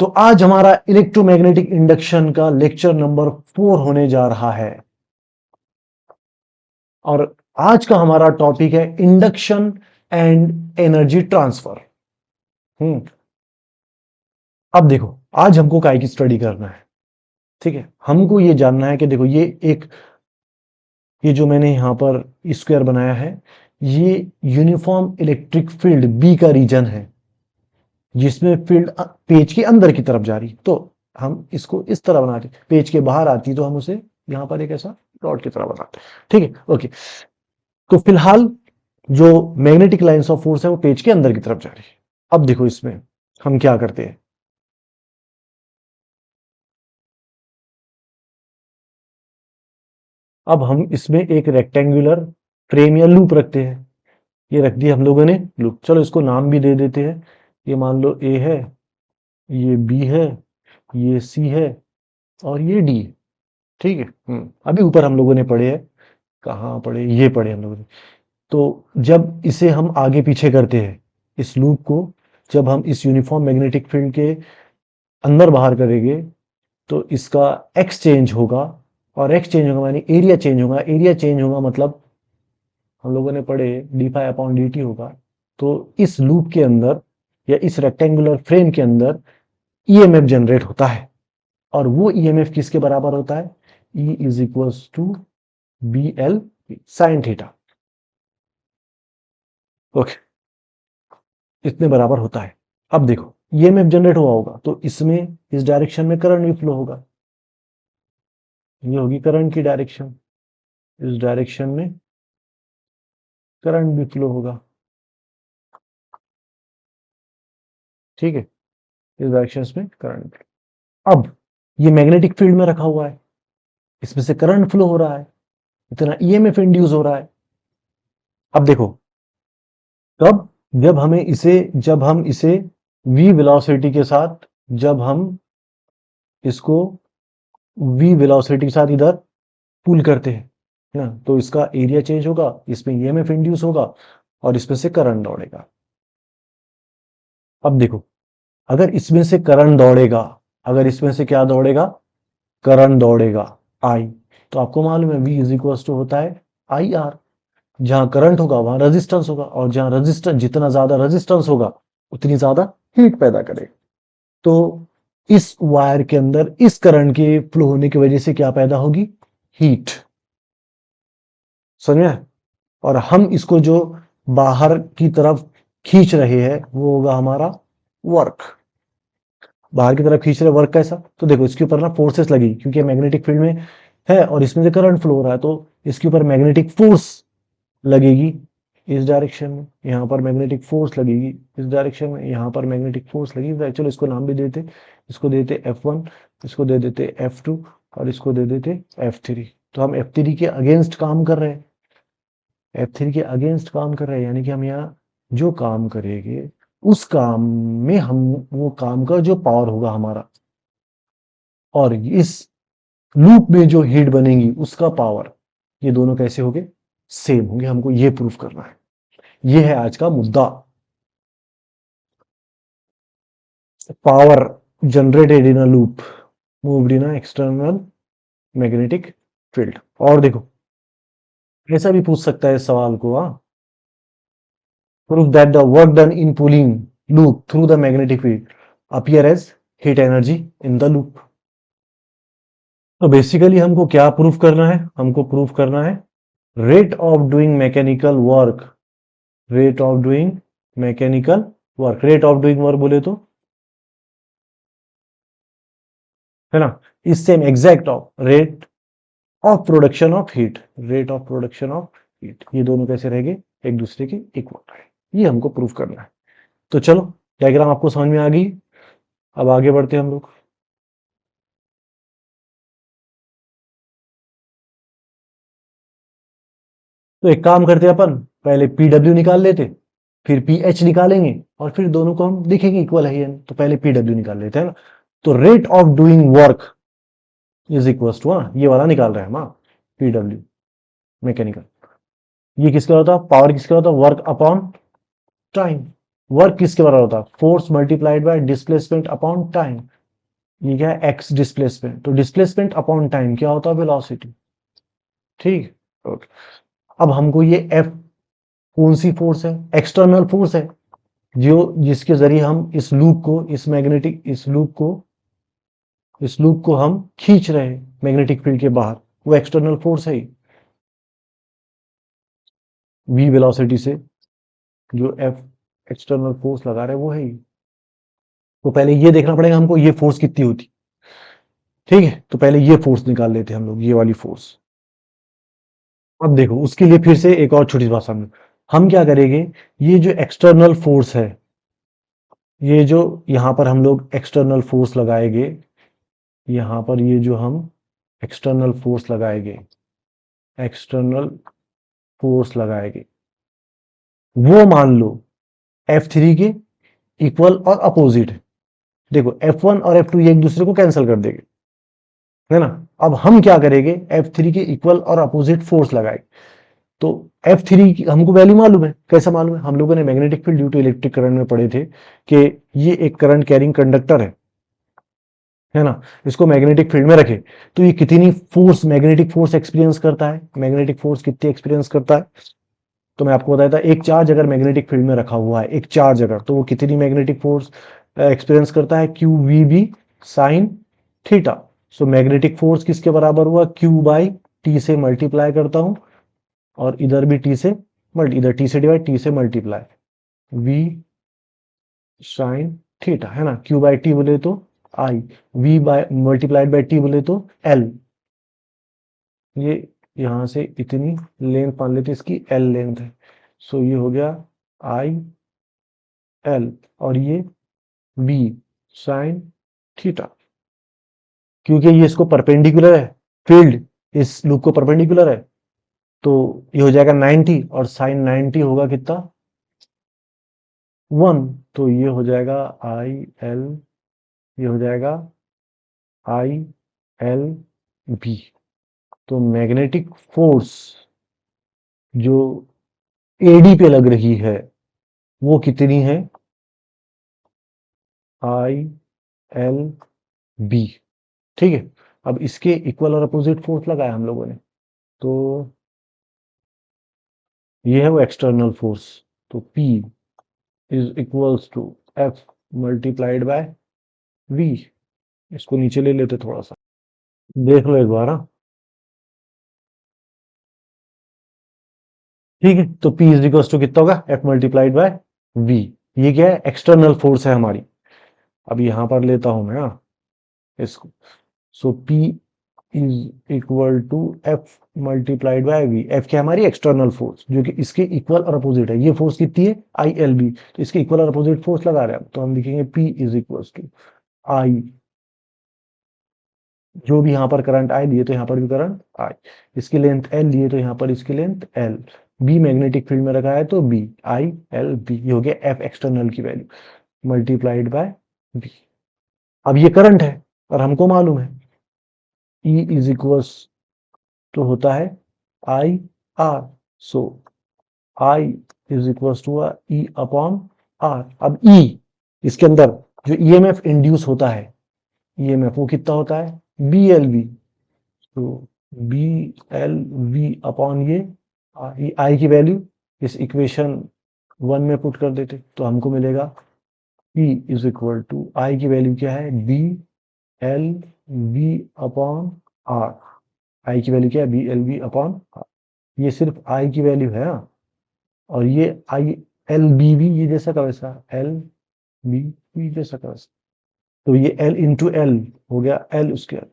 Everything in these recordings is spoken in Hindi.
तो आज हमारा इलेक्ट्रोमैग्नेटिक इंडक्शन का लेक्चर नंबर 4 होने जा रहा है और आज का हमारा टॉपिक है इंडक्शन एंड एनर्जी ट्रांसफर। अब देखो, आज हमको काय की स्टडी करना है, ठीक है। हमको ये जानना है कि देखो ये जो मैंने यहां पर स्क्वायर बनाया है, ये यूनिफॉर्म इलेक्ट्रिक फील्ड बी का रीजन है जिसमें फील्ड पेज के अंदर की तरफ जा रही। तो हम इसको इस तरह बनाते, पेज के बाहर आती तो हम उसे यहां पर एक ऐसा डॉट की तरह बनाते, ठीक है। ओके, तो फिलहाल जो मैग्नेटिक लाइंस ऑफ फोर्स है वो पेज के अंदर की तरफ जा रही है। अब देखो इसमें हम क्या करते हैं, अब हम इसमें एक रेक्टेंगुलर फ्रेम या लूप रखते हैं। ये रख दिया हम लोगों ने लूप, चलो इसको नाम भी दे देते हैं। ये मान लो ए है, ये बी है, ये सी है और ये डी है, ठीक है। अभी ऊपर हम लोगों ने पढ़े हैं, कहाँ पढ़े, ये पढ़े हम लोगों ने। तो जब इसे हम आगे पीछे करते हैं, इस लूप को जब हम इस यूनिफॉर्म मैग्नेटिक फील्ड के अंदर बाहर करेंगे तो इसका एक्स चेंज होगा, और एक्स चेंज होगा यानी एरिया चेंज होगा। एरिया चेंज होगा मतलब हम लोगों ने पढ़े D phi upon D T होगा। तो इस लूप के अंदर या इस रेक्टेंगुलर फ्रेम के अंदर ईएमएफ जनरेट होता है, और वो ईएमएफ किसके बराबर होता है, E is equals to B L sine theta. Okay, इतने बराबर होता है। अब देखो ईएमएफ जनरेट हुआ होगा तो इसमें इस डायरेक्शन में करंट भी फ्लो होगा, ये होगी करंट की डायरेक्शन, इस डायरेक्शन में करंट भी फ्लो होगा, ठीक है। इस डायरेक्शन में करंट, अब ये मैग्नेटिक फील्ड में रखा हुआ है, इसमें से करंट फ्लो हो रहा है, इतना ईएमएफ इंड्यूस हो रहा है। अब देखो तब जब हम इसे v वेलोसिटी के साथ, जब हम इसको v वेलोसिटी के साथ इधर पुल करते हैं ना, तो इसका एरिया चेंज होगा, इसमें ईएमएफ इंड्यूस होगा और इसमें से करंट दौड़ेगा। अब देखो अगर इसमें से करंट दौड़ेगा, अगर इसमें से क्या दौड़ेगा, करंट दौड़ेगा आई, तो आपको मालूम है v इज इक्वल टू होता है आई आर। जहां करंट होगा वहां रेजिस्टेंस होगा, और जहां रेजिस्टेंस, जितना ज्यादा रेजिस्टेंस होगा उतनी ज्यादा हीट पैदा करेगा। तो इस वायर के अंदर इस करंट के फ्लो होने की वजह से क्या पैदा होगी, हीट, समझ में। और हम इसको जो बाहर की तरफ खींच रहे हैं वो होगा हमारा वर्क, बाहर की तरफ खींच रहे वर्क कैसा, तो देखो इसके ऊपर ना फोर्सेस लगी क्योंकि मैग्नेटिक फील्ड में है और इसमें से करंट फ्लो हो रहा है, तो इसके ऊपर मैग्नेटिक फोर्स लगेगी इस डायरेक्शन में, यहाँ पर मैग्नेटिक फोर्स लगेगी इस डायरेक्शन में, यहाँ पर मैग्नेटिक फोर्स लगेगी। चलो इसको नाम भी देते, इसको देते F1, इसको दे देते F2 और इसको दे देते F3। तो हम F3 के अगेंस्ट काम कर रहे हैं, F3 के अगेंस्ट काम कर रहे हैं, यानी कि हम यहाँ जो काम करेंगे उस काम में हम वो काम का जो पावर होगा हमारा, और इस लूप में जो हीट बनेगी उसका पावर, ये दोनों कैसे होंगे, सेम होंगे। हमको ये प्रूफ करना है, ये है आज का मुद्दा। Power generated in a loop moved in a external magnetic field. और देखो ऐसा भी पूछ सकता है इस सवाल को, proof that the work done in pulling loop through the magnetic field appear as heat energy in the loop. तो बेसिकली हमको क्या प्रूफ करना है, हमको प्रूफ करना है rate of doing mechanical work, rate of doing mechanical work, rate of doing work बोले तो है ना, इस same exact of rate of production of heat, rate of production of heat, ये दोनों कैसे रहेंगे, एक दूसरे के इक्वल रहे, ये हमको प्रूफ करना है। तो चलो डायग्राम आपको समझ में आ गई, अब आगे बढ़ते हैं हम लोग। तो एक काम करते हैं अपन, पहले पीडब्ल्यू निकाल लेते, फिर पीएच निकालेंगे और फिर दोनों को हम देखेंगे इक्वल है या नहीं। तो पहले पीडब्ल्यू निकाल लेते हैं ना, तो rate of doing work is equal to, ये वाला निकाल रहे हैं हम, पीडब्ल्यू मैकेनिकल, ये किसका होता है, पावर किसका होता है, वर्क अपॉन टाइम, वर्क किसके बराबर होता है? Force multiplied by displacement upon time. ये क्या है? एक्स डिस्प्लेसमेंट, तो डिस्प्लेसमेंट अपॉन टाइम क्या होता है? वेलोसिटी। ठीक, ओके। अब हमको ये एफ कौन सी फोर्स है? एक्सटर्नल फोर्स है, जो जिसके जरिए हम इस लूप को, इस लूप को हम खींच रहे हैं मैग्नेटिक फील्ड के बाहर, वो एक्सटर्नल फोर्स है वी वेलोसिटी से, जो एफ एक्सटर्नल फोर्स लगा रहे हैं वो है ही। तो पहले ये देखना पड़ेगा हमको, ये फोर्स कितनी होती। ठीक है, तो पहले ये फोर्स निकाल लेते हैं हम लोग, ये वाली फोर्स। अब देखो, उसके लिए फिर से एक और छोटी सी बात समझो। हम क्या करेंगे, ये जो एक्सटर्नल फोर्स है, ये जो यहां पर हम लोग एक्सटर्नल फोर्स लगाएंगे, यहां पर ये जो हम एक्सटर्नल फोर्स लगाएंगे, एक्सटर्नल फोर्स लगाएंगे, वो मान लो F3 के इक्वल और अपोजिट है। देखो F1 और F2 ये एक दूसरे को कैंसिल कर देंगे, है ना। अब हम क्या करेंगे, F3 के इक्वल और अपोजिट फोर्स लगाएंगे। तो F3 की हमको वैल्यू मालूम है। कैसा मालूम है? हम लोगों ने magnetic field due to electric current में पढ़े थे कि ये एक करंट कैरिंग कंडक्टर है ना। इसको मैग्नेटिक फील्ड में रखे तो ये कितनी फोर्स, मैग्नेटिक फोर्स एक्सपीरियंस करता है, मैग्नेटिक फोर्स कितनी एक्सपीरियंस करता है। तो मैं आपको बताया था, एक चार्ज अगर मैग्नेटिक फील्ड में रखा हुआ है, एक चार्ज अगर, तो वो कितनी मैग्नेटिक फोर्स एक्सपीरियंस करता है? Q V B sine theta. So magnetic force किसके बराबर हुआ? क्यू बाई टी से मल्टीप्लाई करता हूं, और इधर भी टी से इधर टी से डिवाइड, टी से मल्टीप्लाई, वी साइन थीटा, है ना। क्यू बाई टी बोले तो I, V by multiplied by T बोले तो एल। ये यहां से इतनी लेंथ मान लेते, इसकी एल लेंथ है। सो ये हो गया आई एल, और ये बी साइन थीटा, क्योंकि ये इसको परपेंडिकुलर है, फील्ड इस लूप को परपेंडिकुलर है, तो ये हो जाएगा 90, और साइन 90 होगा कितना? 1। तो ये हो जाएगा आई एल, ये हो जाएगा आई एल बी। तो मैग्नेटिक फोर्स जो एडी पे लग रही है वो कितनी है? I L B. ठीक है, अब इसके इक्वल और अपोजिट फोर्स लगाया हम लोगों ने, तो ये है वो एक्सटर्नल फोर्स। तो P is equals to F multiplied by V. इसको नीचे ले लेते थोड़ा सा, देख लो एक बार। हाँ, ठीक है, तो P इज इक्वल्स टू कितना होगा? F multiplied by V. ये क्या है? एक्सटर्नल फोर्स है हमारी। अब यहां पर लेता हूं मैं, हाँ, इसको। So P is equal to F multiplied by V. F क्या है? हमारी एक्सटर्नल फोर्स, जो कि इसके इक्वल और अपोजिट है। ये फोर्स कितनी है? I L B. तो इसके इक्वल और अपोजिट फोर्स लगा रहे हैं, तो हम लिखेंगे P इज इक्वल टू आई, जो भी यहाँ पर करंट आई लिए तो यहाँ पर भी करंट आई, इसकी लेंथ एल लिए तो यहाँ पर इसकी length L, B magnetic field में रखा है तो बी आई एल बी। ये हो गया एफ एक्सटर्नल की वैल्यू मल्टीप्लाइड बाय बी। अब ये करंट है और हमको मालूम है E इज इक्वल्स तो होता है I R. So I is equals to E upon R. अब E इसके अंदर जो ईएमएफ इंड्यूस होता है, ईएमएफ वो कितना होता है? B L B. तो बी एल वी अपॉन ये आई की वैल्यू इस इक्वेशन 1 में पुट कर देते तो हमको मिलेगा P is equal to I की वैल्यू क्या है? B L V upon R. I की वैल्यू क्या है? B L V upon R. ये सिर्फ आई की वैल्यू है, हाँ? और ये आई एल बी भी ये जैसा का वैसा, एल बी बी जैसा का वैसा। तो ये एल इंटू एल हो गया एल स्क्वायर।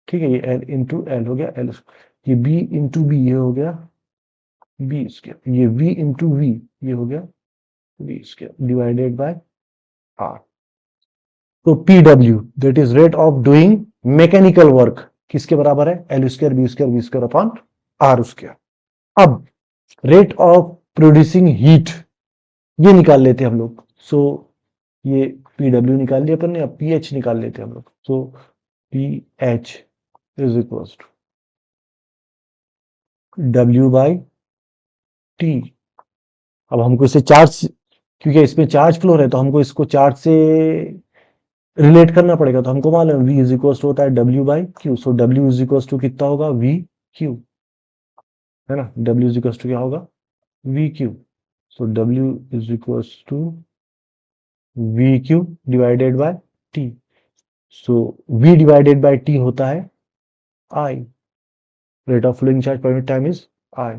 ठीक है, ये एल इंटू एल हो गया एल, ये बी इंटू बी ये हो गया बी स्क्वायर, ये वी इंटू वी ये हो गया V square divided by R. तो P W that is rate of doing mechanical work किसके बराबर है? L square B square upon R square. अब रेट ऑफ प्रोड्यूसिंग हीट ये निकाल लेते हैं हम लोग। सो ये पी डब्ल्यू निकाल लिया अपन ने, अब पी एच निकाल लेते हैं हम लोग। So P H is equal to W by T. अब हमको इसे चार्ज क्योंकि इसमें चार्ज फ्लो है तो हमको इसको चार्ज से रिलेट करना पड़ेगा। तो हमको मालूम है V इज इक्वल टू होता है W/Q। So W is equal to कितना होगा, VQ, है ना। W इज इक्वल टू क्या होगा, VQ। So W is equal to VQ divided by T। So V divided by T होता है I, rate of flowing charge per unit time is I।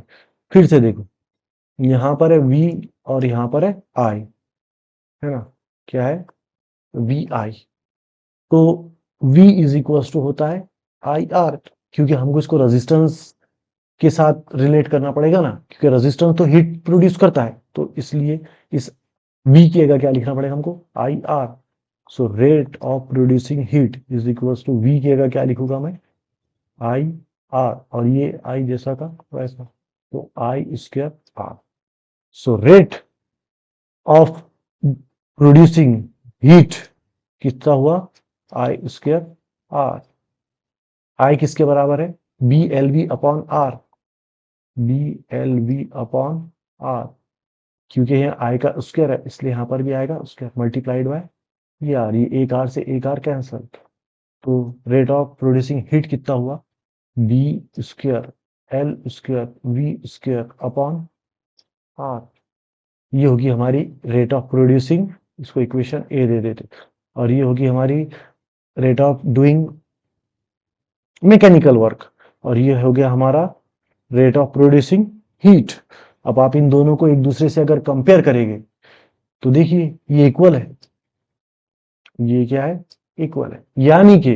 फिर से देखो, यहाँ पर है V और यहाँ पर है I, है ना, क्या है, VI। तो V इज इक्वल टू होता है IR, क्योंकि हमको इसको रेजिस्टेंस के साथ रिलेट करना पड़ेगा ना, क्योंकि रेजिस्टेंस तो हीट प्रोड्यूस करता है, तो इसलिए इस V की जगह क्या लिखना पड़ेगा हमको, IR। So rate of producing heat is equal to V की जगह क्या लिखूंगा मैं, IR, और ये I जैसा का वैसा, तो I²R। So rate of producing heat कितना हुआ, I²R। I किसके बराबर है, BLV upon R, BLV upon R, क्योंकि यहाँ I का स्क्वायर है इसलिए यहाँ पर भी आएगा स्क्वायर मल्टीप्लाइड बाय ये आर, ये एक आर से एक आर कैंसल। तो रेट ऑफ प्रोड्यूसिंग हीट कितना हुआ, B²L²V² अपॉन आर। ये होगी हमारी रेट ऑफ प्रोड्यूसिंग, इसको इक्वेशन ए दे देते, और ये होगी हमारी rate of doing mechanical work, और ये हो गया हमारा रेट ऑफ प्रोड्यूसिंग हीट। अब आप इन दोनों को एक दूसरे से अगर कंपेयर करेंगे तो देखिए ये इक्वल है, ये क्या है, इक्वल है, यानी कि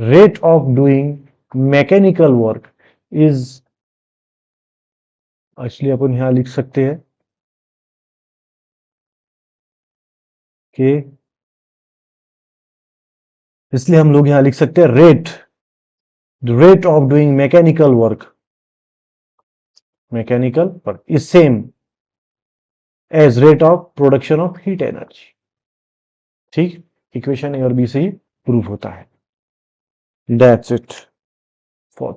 rate of doing mechanical work is, actually अपन यहां लिख सकते हैं कि, इसलिए हम लोग यहां लिख सकते हैं rate of doing mechanical work is same as rate of production of heat energy. ठीक, इक्वेशन ए और बी से ही प्रूव होता है। That's it for